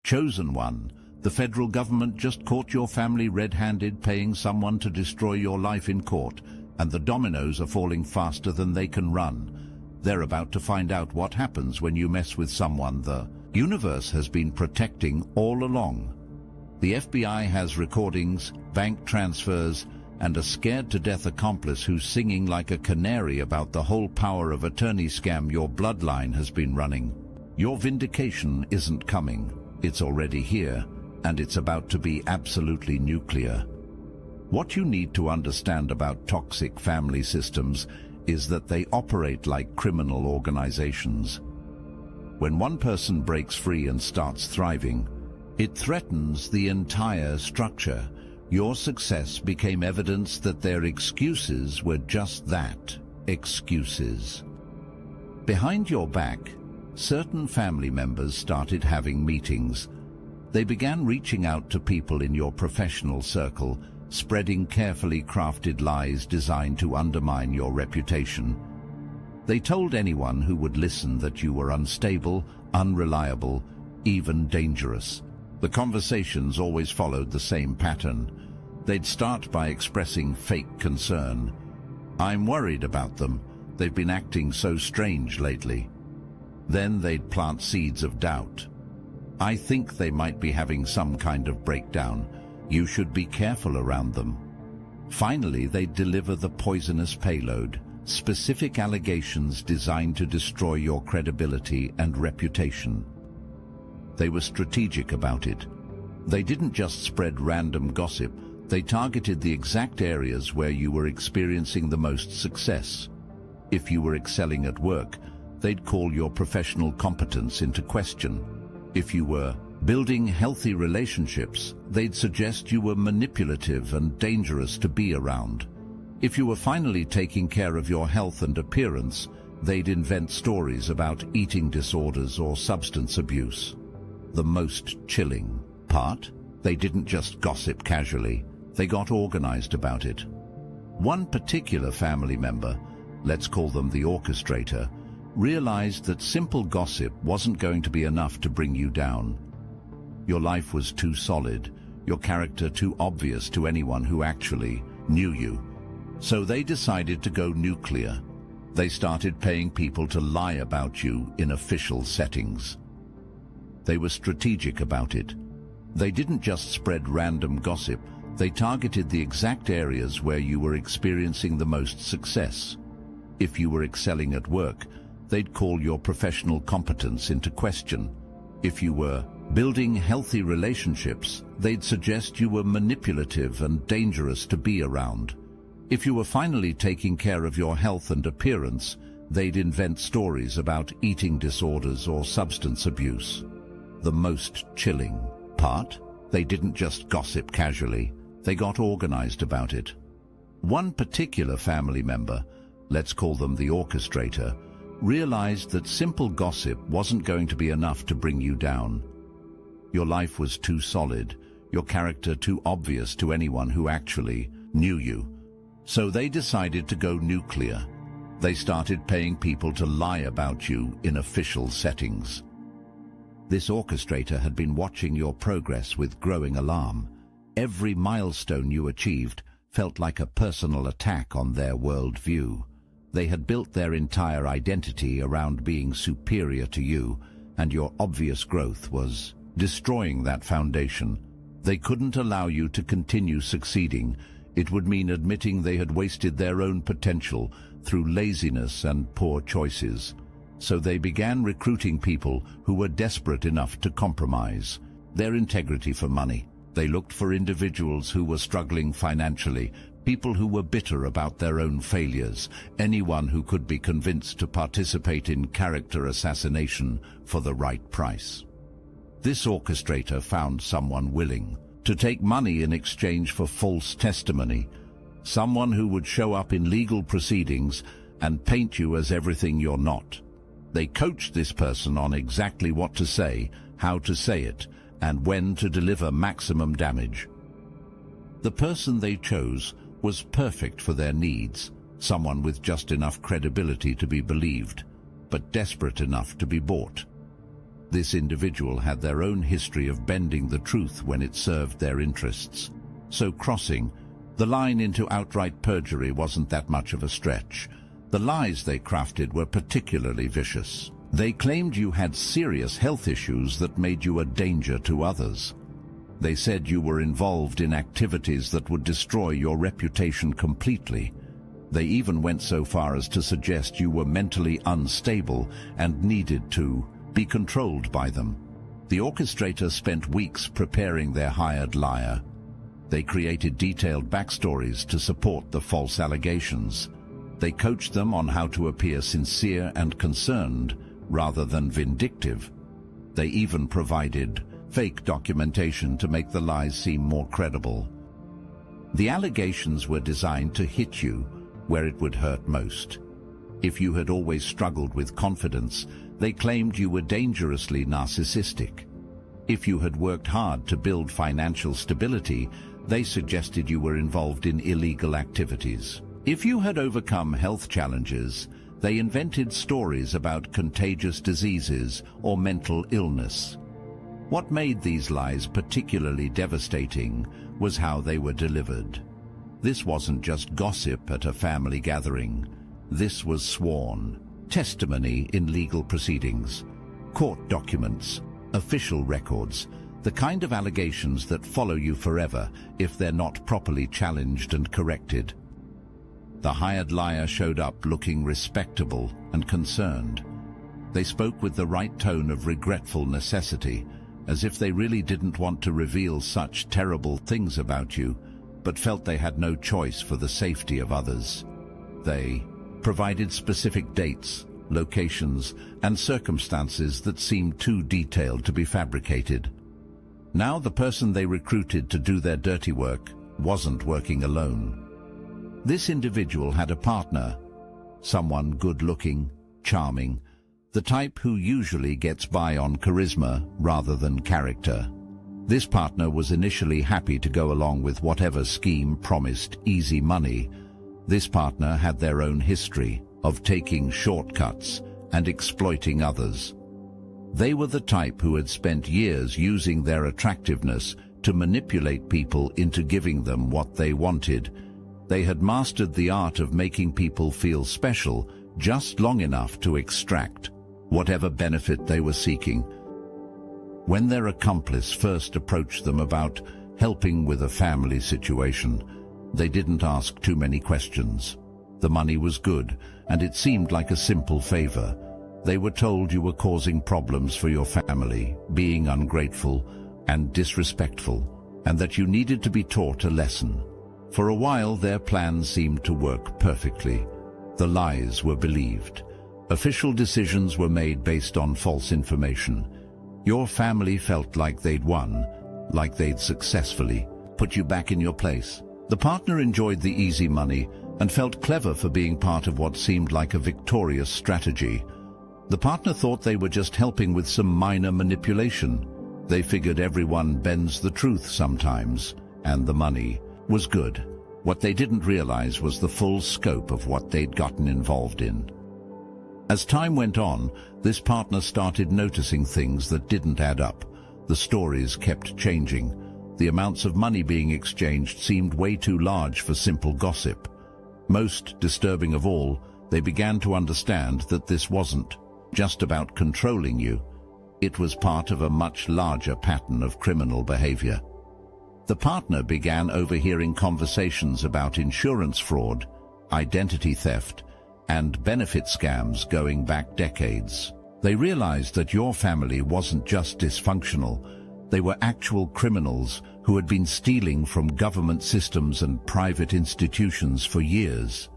Chosen one, the federal government just caught your family red-handed paying someone to destroy your life in court, and the dominoes are falling faster than they can run. They're about to find out what happens when you mess with someone the universe has been protecting all along. The FBI has recordings, bank transfers, and a scared-to-death accomplice who's singing like a canary about the whole power of attorney scam your bloodline has been running. Your vindication isn't coming. It's already here, and it's about to be absolutely nuclear. What you need to understand about toxic family systems is that they operate like criminal organizations. When one person breaks free and starts thriving, it threatens the entire structure. Your success became evidence that their excuses were just that, excuses. Behind your back, certain family members started having meetings. They began reaching out to people in your professional circle, spreading carefully crafted lies designed to undermine your reputation. They told anyone who would listen that you were unstable, unreliable, even dangerous. The conversations always followed the same pattern. They'd start by expressing fake concern. "I'm worried about them. They've been acting so strange lately." Then they'd plant seeds of doubt. "I think they might be having some kind of breakdown. You should be careful around them." Finally, they'd deliver the poisonous payload, specific allegations designed to destroy your credibility and reputation. They were strategic about it. They didn't just spread random gossip. They targeted the exact areas where you were experiencing the most success. If you were excelling at work, they'd call your professional competence into question. If you were building healthy relationships, they'd suggest you were manipulative and dangerous to be around. If you were finally taking care of your health and appearance, they'd invent stories about eating disorders or substance abuse. The most chilling part? They didn't just gossip casually. They got organized about it. One particular family member, let's call them the orchestrator, realized that simple gossip wasn't going to be enough to bring you down. Your life was too solid, your character too obvious to anyone who actually knew you. So they decided to go nuclear. They started paying people to lie about you in official settings. They were strategic about it. They didn't just spread random gossip. They targeted the exact areas where you were experiencing the most success. If you were excelling at work, they'd call your professional competence into question. If you were building healthy relationships, they'd suggest you were manipulative and dangerous to be around. If you were finally taking care of your health and appearance, they'd invent stories about eating disorders or substance abuse. The most chilling part? They didn't just gossip casually. They got organized about it. One particular family member, let's call them the orchestrator, realized that simple gossip wasn't going to be enough to bring you down. Your life was too solid, your character too obvious to anyone who actually knew you. So they decided to go nuclear. They started paying people to lie about you in official settings. This orchestrator had been watching your progress with growing alarm. Every milestone you achieved felt like a personal attack on their worldview. They had built their entire identity around being superior to you, and your obvious growth was destroying that foundation. They couldn't allow you to continue succeeding. It would mean admitting they had wasted their own potential through laziness and poor choices. So they began recruiting people who were desperate enough to compromise their integrity for money. They looked for individuals who were struggling financially, people who were bitter about their own failures, anyone who could be convinced to participate in character assassination for the right price. This orchestrator found someone willing to take money in exchange for false testimony, someone who would show up in legal proceedings and paint you as everything you're not. They coached this person on exactly what to say, how to say it, and when to deliver maximum damage. The person they chose was perfect for their needs, someone with just enough credibility to be believed, but desperate enough to be bought. This individual had their own history of bending the truth when it served their interests. So crossing the line into outright perjury wasn't that much of a stretch. The lies they crafted were particularly vicious. They claimed you had serious health issues that made you a danger to others. They said you were involved in activities that would destroy your reputation completely. They even went so far as to suggest you were mentally unstable and needed to be controlled by them. The orchestrator spent weeks preparing their hired liar. They created detailed backstories to support the false allegations. They coached them on how to appear sincere and concerned rather than vindictive. They even provided fake documentation to make the lies seem more credible. The allegations were designed to hit you where it would hurt most. If you had always struggled with confidence, they claimed you were dangerously narcissistic. If you had worked hard to build financial stability, they suggested you were involved in illegal activities. If you had overcome health challenges, they invented stories about contagious diseases or mental illness. What made these lies particularly devastating was how they were delivered. This wasn't just gossip at a family gathering. This was sworn testimony in legal proceedings, court documents, official records, the kind of allegations that follow you forever if they're not properly challenged and corrected. The hired liar showed up looking respectable and concerned. They spoke with the right tone of regretful necessity, as if they really didn't want to reveal such terrible things about you, but felt they had no choice for the safety of others. They provided specific dates, locations, and circumstances that seemed too detailed to be fabricated. Now the person they recruited to do their dirty work wasn't working alone. This individual had a partner, someone good-looking, charming, the type who usually gets by on charisma rather than character. This partner was initially happy to go along with whatever scheme promised easy money. This partner had their own history of taking shortcuts and exploiting others. They were the type who had spent years using their attractiveness to manipulate people into giving them what they wanted. They had mastered the art of making people feel special just long enough to extract whatever benefit they were seeking. When their accomplice first approached them about helping with a family situation, they didn't ask too many questions. The money was good, and it seemed like a simple favor. They were told you were causing problems for your family, being ungrateful and disrespectful, and that you needed to be taught a lesson. For a while, their plan seemed to work perfectly. The lies were believed. Official decisions were made based on false information. Your family felt like they'd won, like they'd successfully put you back in your place. The partner enjoyed the easy money and felt clever for being part of what seemed like a victorious strategy. The partner thought they were just helping with some minor manipulation. They figured everyone bends the truth sometimes, and the money was good. What they didn't realize was the full scope of what they'd gotten involved in. As time went on, this partner started noticing things that didn't add up. The stories kept changing. The amounts of money being exchanged seemed way too large for simple gossip. Most disturbing of all, they began to understand that this wasn't just about controlling you. It was part of a much larger pattern of criminal behavior. The partner began overhearing conversations about insurance fraud, identity theft, and benefit scams going back decades. They realized that your family wasn't just dysfunctional. They were actual criminals who had been stealing from government systems and private institutions for years.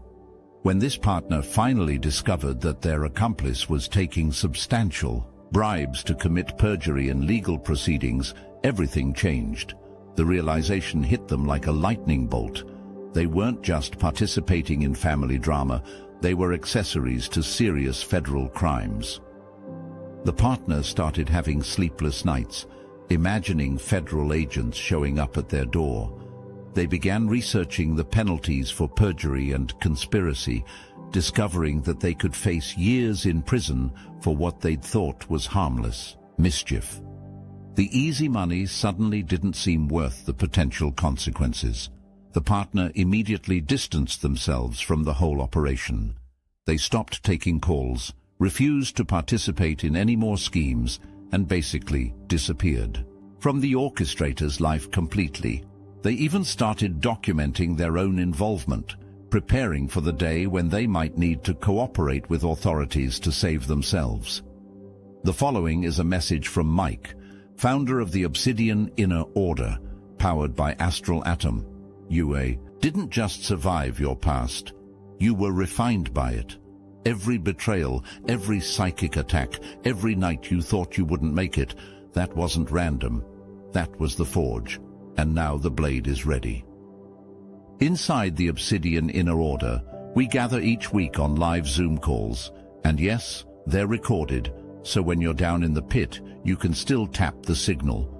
When this partner finally discovered that their accomplice was taking substantial bribes to commit perjury in legal proceedings, everything changed. The realization hit them like a lightning bolt. They weren't just participating in family drama, they were accessories to serious federal crimes. The partner started having sleepless nights, imagining federal agents showing up at their door. They began researching the penalties for perjury and conspiracy, discovering that they could face years in prison for what they'd thought was harmless. mischief. The easy money suddenly didn't seem worth the potential consequences. The partner immediately distanced themselves from the whole operation. They stopped taking calls, refused to participate in any more schemes, and basically disappeared from the orchestrator's life completely. They even started documenting their own involvement, preparing for the day when they might need to cooperate with authorities to save themselves. The following is a message from Mike, founder of the Obsidian Inner Order, powered by Astral Atom. P.O.A. didn't just survive your past. You were refined by it. Every betrayal, every psychic attack, every night you thought you wouldn't make it, that wasn't random. That was the forge. And now the blade is ready. Inside the Obsidian Inner Order, we gather each week on live Zoom calls. And yes, they're recorded, so when you're down in the pit, you can still tap the signal.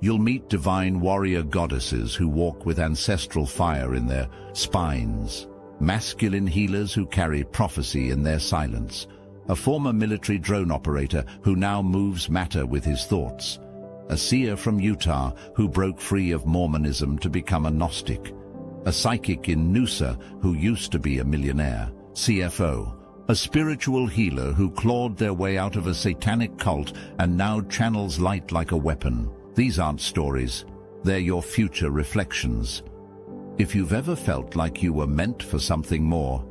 You'll meet divine warrior goddesses who walk with ancestral fire in their spines, masculine healers who carry prophecy in their silence, a former military drone operator who now moves matter with his thoughts, a seer from Utah who broke free of Mormonism to become a Gnostic, a psychic in Noosa who used to be a millionaire, CFO, a spiritual healer who clawed their way out of a satanic cult and now channels light like a weapon. These aren't stories, they're your future reflections. If you've ever felt like you were meant for something more,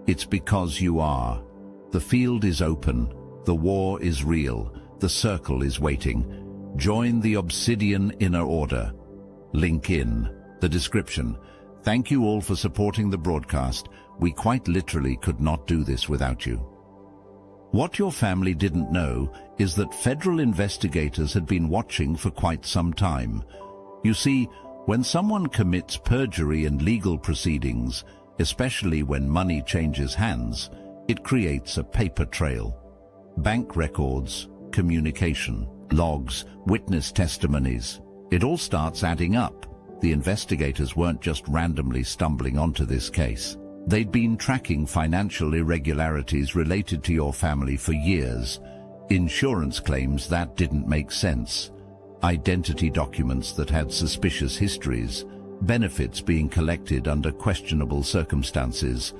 it's because you are. The field is open, the war is real, the circle is waiting. Join the Obsidian Inner Order. Link in the description. Thank you all for supporting the broadcast. We quite literally could not do this without you. What your family didn't know is that federal investigators had been watching for quite some time. You see, when someone commits perjury in legal proceedings, especially when money changes hands, it creates a paper trail. Bank records, communication, logs, witness testimonies. It all starts adding up. The investigators weren't just randomly stumbling onto this case. They'd been tracking financial irregularities related to your family for years. Insurance claims that didn't make sense. Identity documents that had suspicious histories. Benefits being collected under questionable circumstances.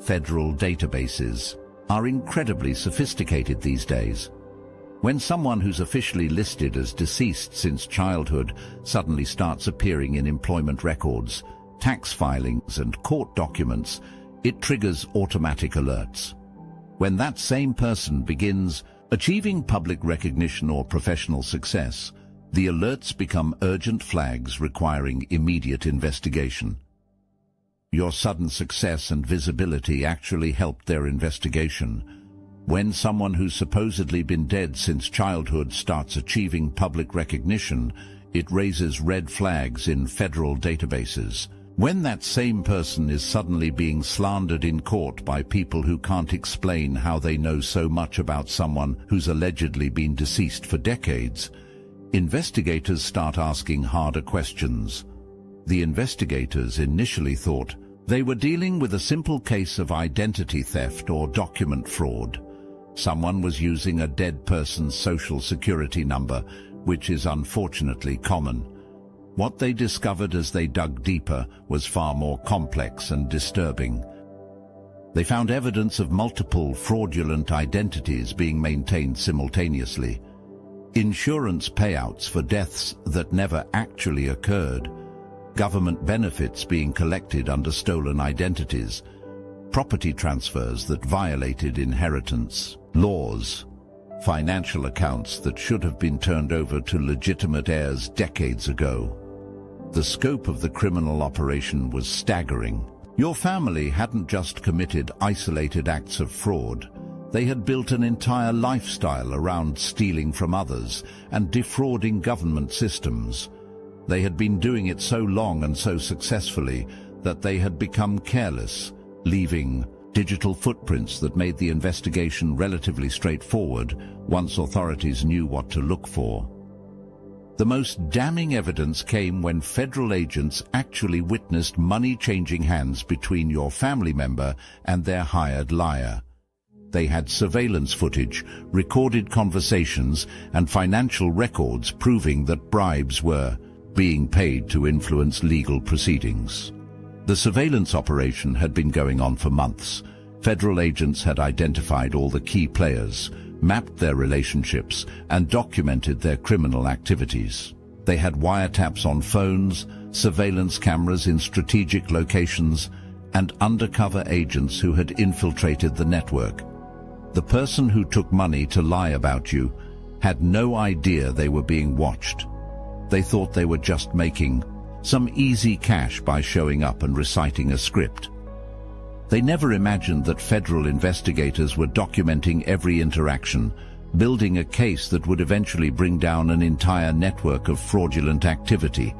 Federal databases are incredibly sophisticated these days. When someone who's officially listed as deceased since childhood suddenly starts appearing in employment records, tax filings and court documents, it triggers automatic alerts. When that same person begins achieving public recognition or professional success, the alerts become urgent flags requiring immediate investigation. Your sudden success and visibility actually helped their investigation. When someone who's supposedly been dead since childhood starts achieving public recognition, it raises red flags in federal databases. When that same person is suddenly being slandered in court by people who can't explain how they know so much about someone who's allegedly been deceased for decades, investigators start asking harder questions. The investigators initially thought they were dealing with a simple case of identity theft or document fraud. Someone was using a dead person's social security number, which is unfortunately common. What they discovered as they dug deeper was far more complex and disturbing. They found evidence of multiple fraudulent identities being maintained simultaneously. Insurance payouts for deaths that never actually occurred. Government benefits being collected under stolen identities. Property transfers that violated inheritance laws. Financial accounts that should have been turned over to legitimate heirs decades ago. The scope of the criminal operation was staggering. Your family hadn't just committed isolated acts of fraud. They had built an entire lifestyle around stealing from others and defrauding government systems. They had been doing it so long and so successfully that they had become careless, leaving digital footprints that made the investigation relatively straightforward once authorities knew what to look for. The most damning evidence came when federal agents actually witnessed money changing hands between your family member and their hired liar. They had surveillance footage, recorded conversations, and financial records proving that bribes were being paid to influence legal proceedings. The surveillance operation had been going on for months. Federal agents had identified all the key players, mapped their relationships, and documented their criminal activities. They had wiretaps on phones, surveillance cameras in strategic locations, and undercover agents who had infiltrated the network. The person who took money to lie about you had no idea they were being watched. They thought they were just making some easy cash by showing up and reciting a script. They never imagined that federal investigators were documenting every interaction, building a case that would eventually bring down an entire network of fraudulent activity.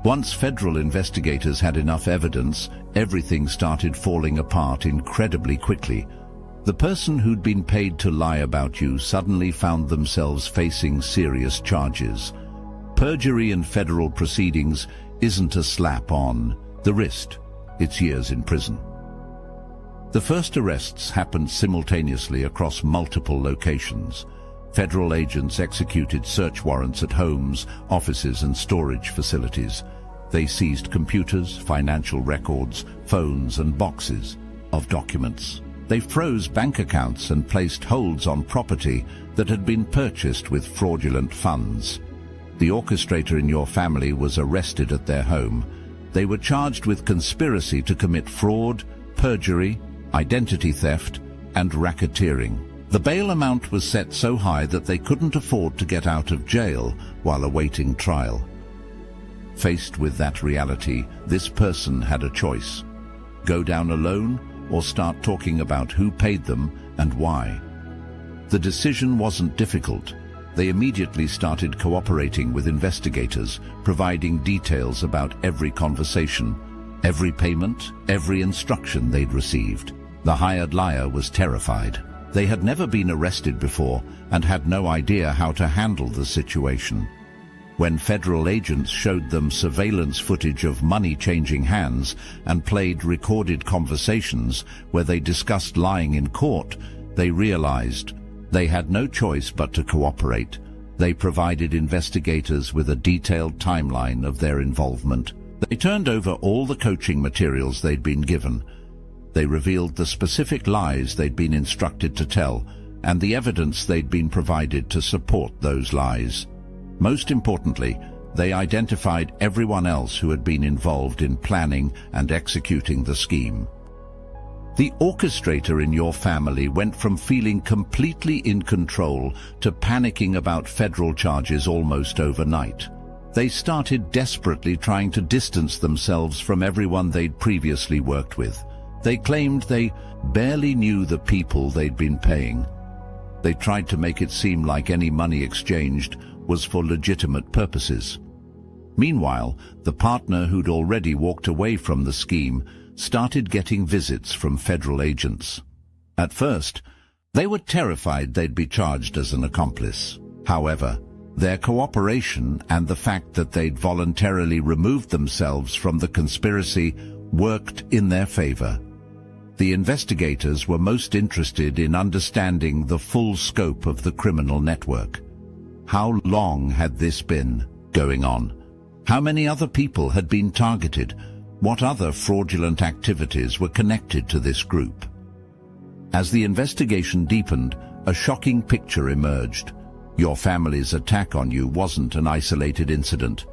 Once federal investigators had enough evidence, everything started falling apart incredibly quickly. The person who'd been paid to lie about you suddenly found themselves facing serious charges. Perjury in federal proceedings isn't a slap on the wrist, it's years in prison. The first arrests happened simultaneously across multiple locations. Federal agents executed search warrants at homes, offices, and storage facilities. They seized computers, financial records, phones, and boxes of documents. They froze bank accounts and placed holds on property that had been purchased with fraudulent funds. The orchestrator in your family was arrested at their home. They were charged with conspiracy to commit fraud, perjury, identity theft, and racketeering. The bail amount was set so high that they couldn't afford to get out of jail while awaiting trial. Faced with that reality, this person had a choice: go down alone or start talking about who paid them and why. The decision wasn't difficult. They immediately started cooperating with investigators, providing details about every conversation, every payment, every instruction they'd received. The hired liar was terrified. They had never been arrested before and had no idea how to handle the situation. When federal agents showed them surveillance footage of money changing hands and played recorded conversations where they discussed lying in court, they realized they had no choice but to cooperate. They provided investigators with a detailed timeline of their involvement. They turned over all the coaching materials they'd been given. They revealed the specific lies they'd been instructed to tell and the evidence they'd been provided to support those lies. Most importantly, they identified everyone else who had been involved in planning and executing the scheme. The orchestrator in your family went from feeling completely in control to panicking about federal charges almost overnight. They started desperately trying to distance themselves from everyone they'd previously worked with. They claimed they barely knew the people they'd been paying. They tried to make it seem like any money exchanged was for legitimate purposes. Meanwhile, the partner who'd already walked away from the scheme started getting visits from federal agents. At first, they were terrified they'd be charged as an accomplice. However, their cooperation and the fact that they'd voluntarily removed themselves from the conspiracy worked in their favor. The investigators were most interested in understanding the full scope of the criminal network. How long had this been going on? How many other people had been targeted? What other fraudulent activities were connected to this group? As the investigation deepened, a shocking picture emerged. Your family's attack on you wasn't an isolated incident.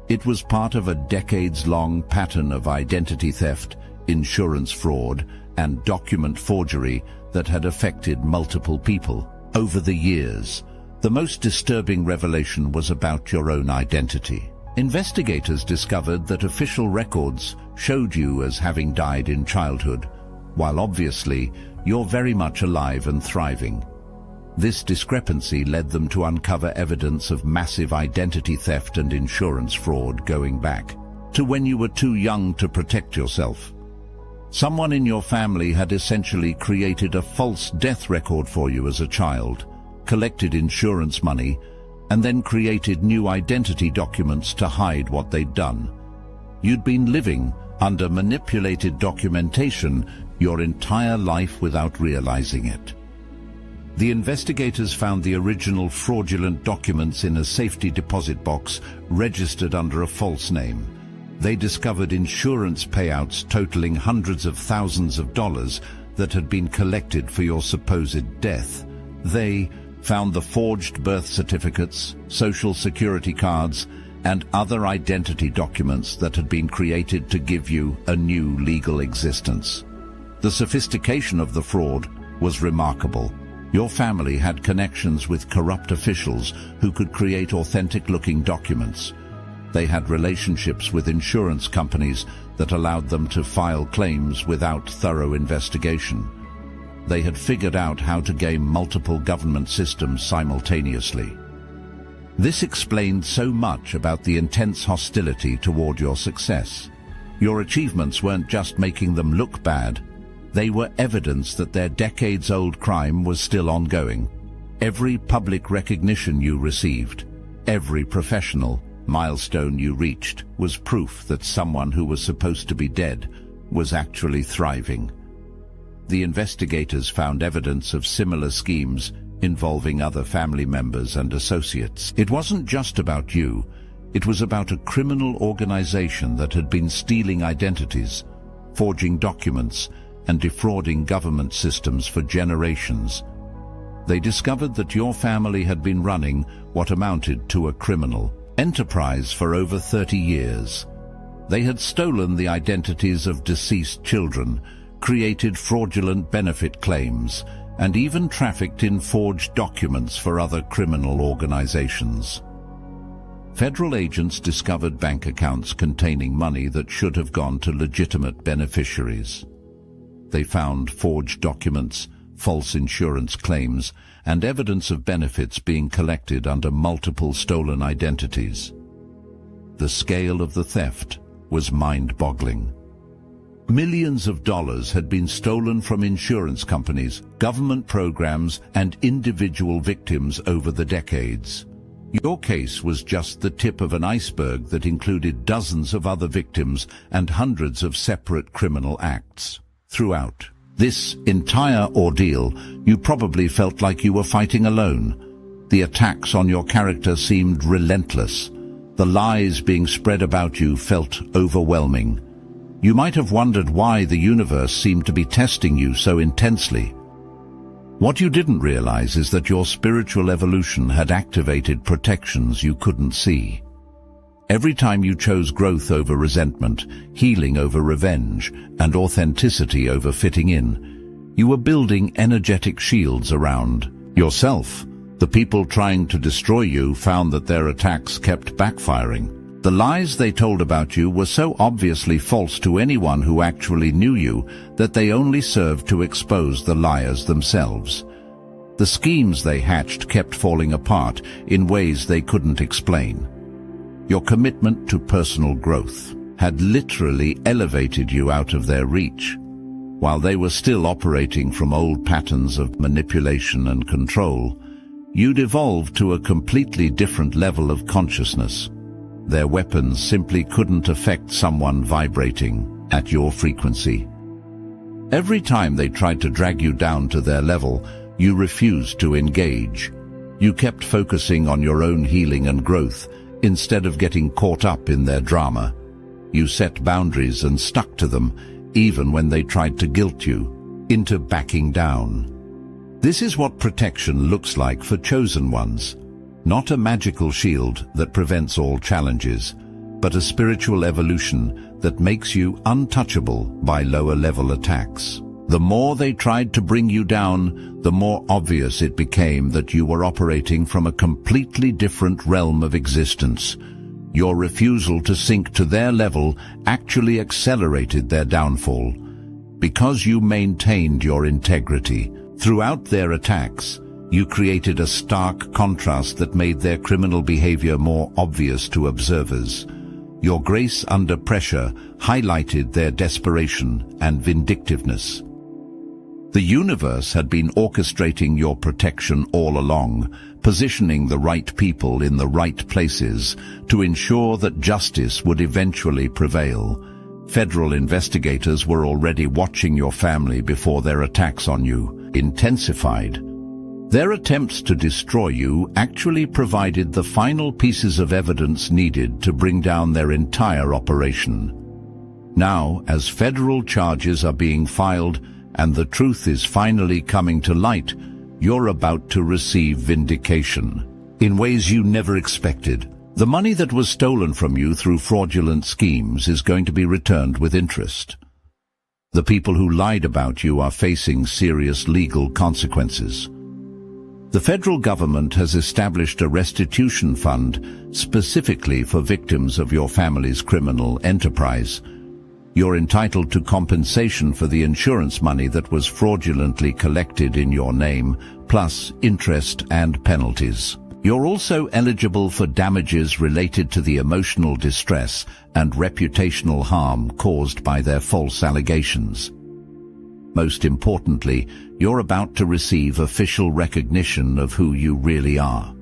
It was part of a decades-long pattern of identity theft, insurance fraud, and document forgery that had affected multiple people. Over the years, the most disturbing revelation was about your own identity. Investigators discovered that official records showed you as having died in childhood, while obviously you're very much alive and thriving. This discrepancy led them to uncover evidence of massive identity theft and insurance fraud going back to when you were too young to protect yourself. Someone in your family had essentially created a false death record for you as a child, collected insurance money, and then created new identity documents to hide what they'd done. You'd been living under manipulated documentation your entire life without realizing it. The investigators found the original fraudulent documents in a safety deposit box registered under a false name. They discovered insurance payouts totaling hundreds of thousands of dollars that had been collected for your supposed death. They found the forged birth certificates, social security cards, and other identity documents that had been created to give you a new legal existence. The sophistication of the fraud was remarkable. Your family had connections with corrupt officials who could create authentic-looking documents. They had relationships with insurance companies that allowed them to file claims without thorough investigation. They had figured out how to game multiple government systems simultaneously. This explained so much about the intense hostility toward your success. Your achievements weren't just making them look bad. They were evidence that their decades-old crime was still ongoing. Every public recognition you received, every professional milestone you reached, was proof that someone who was supposed to be dead was actually thriving. The investigators found evidence of similar schemes involving other family members and associates. It wasn't just about you. It was about a criminal organization that had been stealing identities, forging documents, and defrauding government systems for generations. They discovered that your family had been running what amounted to a criminal enterprise for over 30 years. They had stolen the identities of deceased children, created fraudulent benefit claims, and even trafficked in forged documents for other criminal organizations. Federal agents discovered bank accounts containing money that should have gone to legitimate beneficiaries. They found forged documents, false insurance claims, and evidence of benefits being collected under multiple stolen identities. The scale of the theft was mind-boggling. Millions of dollars had been stolen from insurance companies, government programs, and individual victims over the decades. Your case was just the tip of an iceberg that included dozens of other victims and hundreds of separate criminal acts. Throughout this entire ordeal, you probably felt like you were fighting alone. The attacks on your character seemed relentless. The lies being spread about you felt overwhelming. You might have wondered why the universe seemed to be testing you so intensely. What you didn't realize is that your spiritual evolution had activated protections you couldn't see. Every time you chose growth over resentment, healing over revenge, and authenticity over fitting in, you were building energetic shields around yourself. The people trying to destroy you found that their attacks kept backfiring. The lies they told about you were so obviously false to anyone who actually knew you that they only served to expose the liars themselves. The schemes they hatched kept falling apart in ways they couldn't explain. Your commitment to personal growth had literally elevated you out of their reach. While they were still operating from old patterns of manipulation and control, you'd evolved to a completely different level of consciousness. Their weapons simply couldn't affect someone vibrating at your frequency. Every time they tried to drag you down to their level, you refused to engage. You kept focusing on your own healing and growth instead of getting caught up in their drama. You set boundaries and stuck to them, even when they tried to guilt you into backing down. This is what protection looks like for chosen ones. Not a magical shield that prevents all challenges, but a spiritual evolution that makes you untouchable by lower-level attacks. The more they tried to bring you down, the more obvious it became that you were operating from a completely different realm of existence. Your refusal to sink to their level actually accelerated their downfall. Because you maintained your integrity throughout their attacks, you created a stark contrast that made their criminal behavior more obvious to observers. Your grace under pressure highlighted their desperation and vindictiveness. The universe had been orchestrating your protection all along, positioning the right people in the right places to ensure that justice would eventually prevail. Federal investigators were already watching your family before their attacks on you intensified. Their attempts to destroy you actually provided the final pieces of evidence needed to bring down their entire operation. Now, as federal charges are being filed and the truth is finally coming to light, you're about to receive vindication in ways you never expected. The money that was stolen from you through fraudulent schemes is going to be returned with interest. The people who lied about you are facing serious legal consequences. The federal government has established a restitution fund specifically for victims of your family's criminal enterprise. You're entitled to compensation for the insurance money that was fraudulently collected in your name, plus interest and penalties. You're also eligible for damages related to the emotional distress and reputational harm caused by their false allegations. Most importantly, you're about to receive official recognition of who you really are.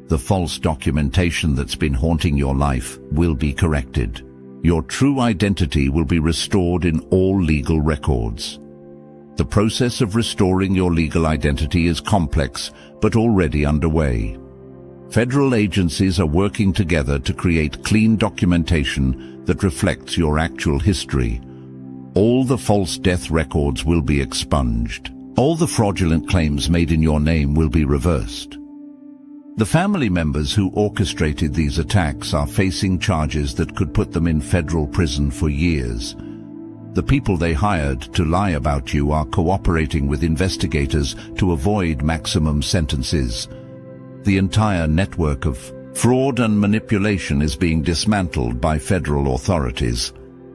The false documentation that's been haunting your life will be corrected. Your true identity will be restored in all legal records. The process of restoring your legal identity is complex, but already underway. Federal agencies are working together to create clean documentation that reflects your actual history. All the false death records will be expunged. All the fraudulent claims made in your name will be reversed. The family members who orchestrated these attacks are facing charges that could put them in federal prison for years. The people they hired to lie about you are cooperating with investigators to avoid maximum sentences. The entire network of fraud and manipulation is being dismantled by federal authorities.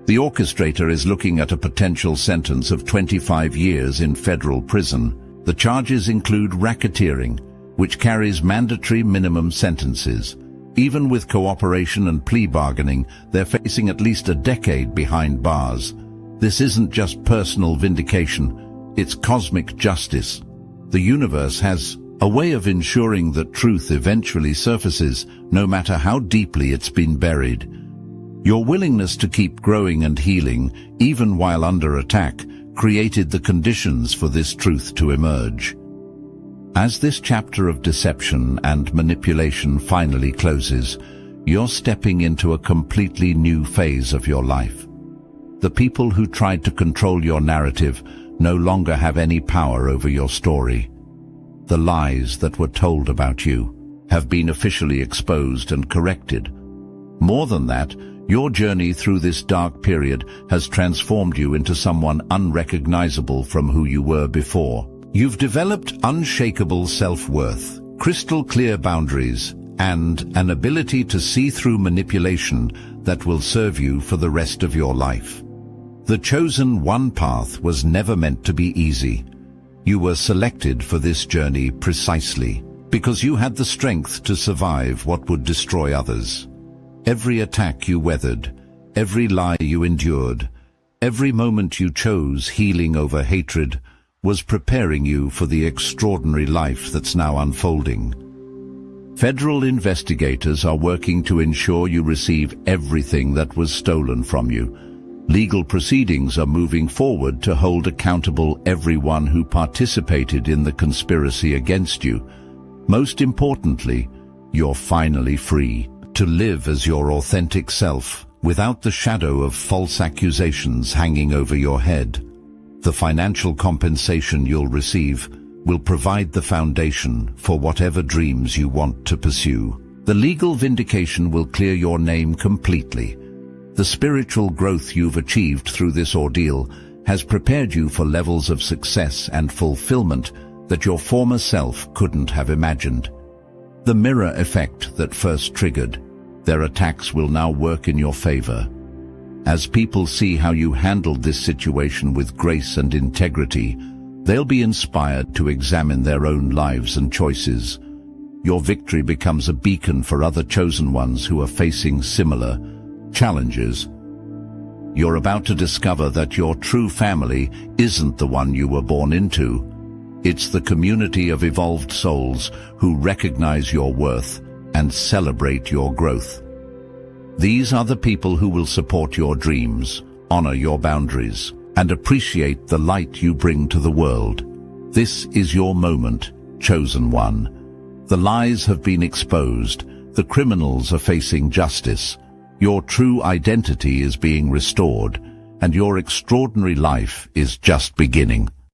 The orchestrator is looking at a potential sentence of 25 years in federal prison. The charges include racketeering, which carries mandatory minimum sentences. Even with cooperation and plea bargaining, they're facing at least a decade behind bars. This isn't just personal vindication, it's cosmic justice. The universe has a way of ensuring that truth eventually surfaces, no matter how deeply it's been buried. Your willingness to keep growing and healing, even while under attack, created the conditions for this truth to emerge. As this chapter of deception and manipulation finally closes, you're stepping into a completely new phase of your life. The people who tried to control your narrative no longer have any power over your story. The lies that were told about you have been officially exposed and corrected. More than that, your journey through this dark period has transformed you into someone unrecognizable from who you were before. You've developed unshakable self-worth, crystal-clear boundaries, and an ability to see through manipulation that will serve you for the rest of your life. The chosen one path was never meant to be easy. You were selected for this journey precisely because you had the strength to survive what would destroy others. Every attack you weathered, every lie you endured, every moment you chose healing over hatred was preparing you for the extraordinary life that's now unfolding. Federal investigators are working to ensure you receive everything that was stolen from you. Legal proceedings are moving forward to hold accountable everyone who participated in the conspiracy against you. Most importantly, you're finally free to live as your authentic self without the shadow of false accusations hanging over your head. The financial compensation you'll receive will provide the foundation for whatever dreams you want to pursue. The legal vindication will clear your name completely. The spiritual growth you've achieved through this ordeal has prepared you for levels of success and fulfillment that your former self couldn't have imagined. The mirror effect that first triggered their attacks will now work in your favor. As people see how you handled this situation with grace and integrity, they'll be inspired to examine their own lives and choices. Your victory becomes a beacon for other chosen ones who are facing similar challenges. You're about to discover that your true family isn't the one you were born into. It's the community of evolved souls who recognize your worth and celebrate your growth. These are the people who will support your dreams, honor your boundaries and appreciate the light you bring to the world. This is your moment, chosen one. The lies have been exposed. The criminals are facing justice. Your true identity is being restored, and your extraordinary life is just beginning.